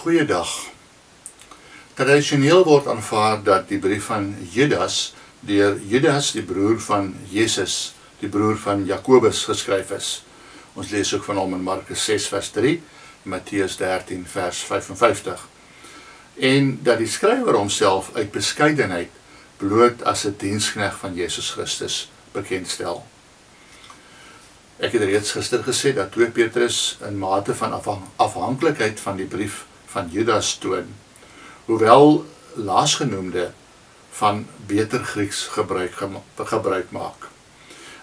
Goeiedag. Tradisioneel word aanvaar dat die brief van Judas deur Judas, die broer van Jesus, die broer van Jakobus, geskryf is. Ons lees ook van hom in Markus 6 vers 3, Matteus 13 vers 55. En dat die skrywer homself uit beskeidenheid bloot as 'n diensknegt van Jesus Christus bekendstel. Ek het reeds gister gesê dat 2 Petrus 'n mate van afhanklikheid van die brief van Judas toon, hoewel laasgenoemde van beter Grieks gebruik maak.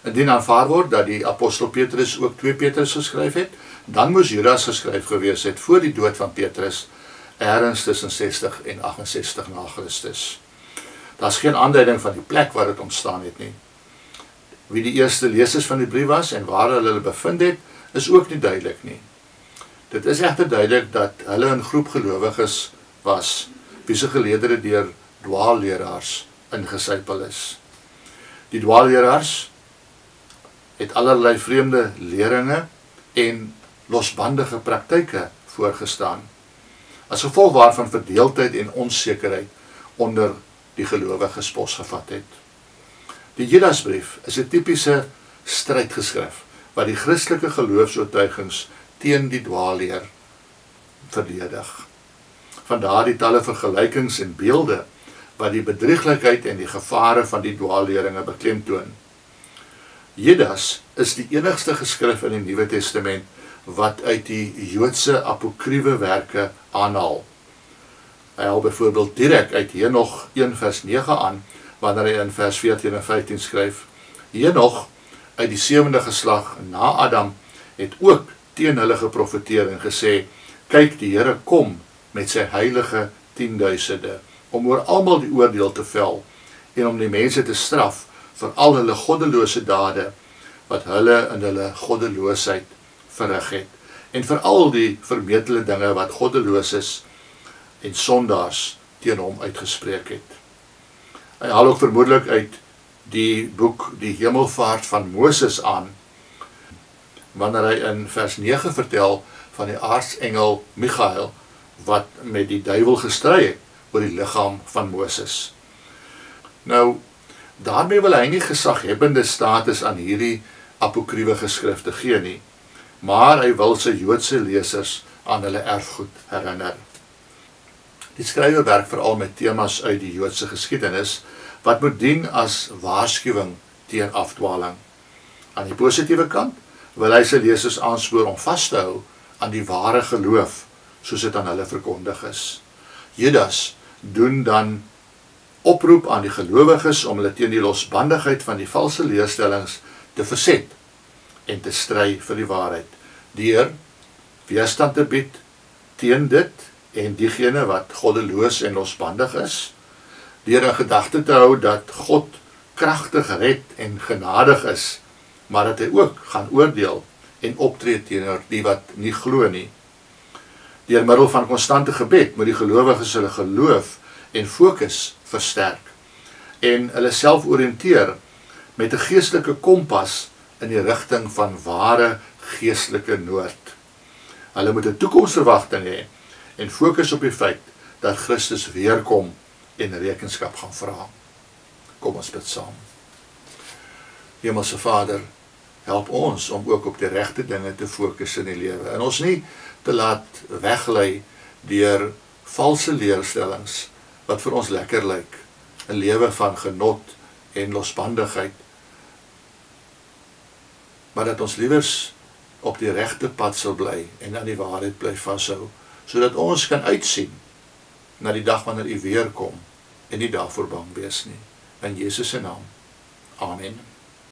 Indien aanvaar word dat die apostel Petrus ook 2 Petrus geskryf het, dan moes Judas geskryf gewees het voor die dood van Petrus, ergens tussen 60 en 68 na Christus. Daar is geen aanduiding van die plek waar dit ontstaan het nie. Wie die eerste lesers van die brief was en waar hulle bevind het, is ook nie duidelik nie. Dit is egter duidelik dat hulle 'n groep gelowiges was, wie se geleedere deur dwaalleraars ingesypel is. Die dwaalleraars het allerlei vreemde leringe en losbandige praktyke voorgestaan, as gevolg waarvan verdeeldheid en onsekerheid onder die gelowiges posgevat het. Die Judasbrief is 'n tipiese strydgeskrif wat die Christelike geloofsoortuigings teen die dwaalleer verdedig. Vandaar die talle vergelykings en beelde wat die bedrieglikheid en die gevare van die dwaalleringe beklemtoon. Judas is die enigste geskrif in die Nuwe Testament wat uit die Joodse apokriewe werke aanhaal. Hy haal byvoorbeeld direk uit Henog 1 vers 9 aan, wanneer hy in vers 14 en 15 skryf, Henog uit die 7de geslag na Adam het ook teen hulle geprofeteer en gesê, kyk, die Here kom met sy heilige 10.000e, om oor almal die oordeel te vel, en om die mense te straf vir al hulle goddelose dade, wat hulle in hulle goddeloosheid verrig het, en vir al die vermetele dinge wat goddeloos is en sondaars teen hom uitgespreek het. Hy haal ook vermoedelik uit die boek Die Hemelvaart van Moses aan, wanneer hy in vers 9 vertel van die aartsengel Michael, wat met die duiwel gestry het oor die liggaam van Moses. Nou, daarmee wil hy nie gesaghebbende status aan hierdie apokriewe geskrifte gee nie, maar hy wil sy Joodse lesers aan hulle erfgoed herinner. Die skrywer werk veral met temas uit die Joodse geskiedenis, wat moet dien as waarskuwing teen afdwaling. Aan die positiewe kant wil hy sy lesers aanspoor om vas te hou aan die ware geloof, soos dit aan hulle verkondig is. Judas doen dan oproep aan die gelowiges om hulle teen die losbandigheid van die valse leerstellings te verset en te stry vir die waarheid, deur weerstand te bied teen dit en diegene wat goddeloos en losbandig is, deur in gedagte te hou dat God kragtig red en genadig is, maar dat hy ook gaan oordeel en optree teenoor die wat nie glo nie. Deur middel van konstante gebed moet die gelowiges hulle geloof en fokus versterk en hulle self oriënteer met 'n geestelike kompas in die rigting van ware geestelike noord. Hulle moet 'n toekomsverwagting hê en fokus op die feit dat Christus weerkom en rekenskap gaan vra. Kom ons bid saam. Hemelse Vader, help ons om ook op die regte dinge te fokus in die lewe en ons nie te laat weglei deur valse leerstellings wat vir ons lekker lyk, 'n lewe van genot en losbandigheid, maar dat ons liewers op die regte pad sal bly en aan die waarheid bly vashou, sodat ons kan uitsien na die dag wanneer U weer kom en nie daarvoor bang wees nie. In Jesus se naam. Amen.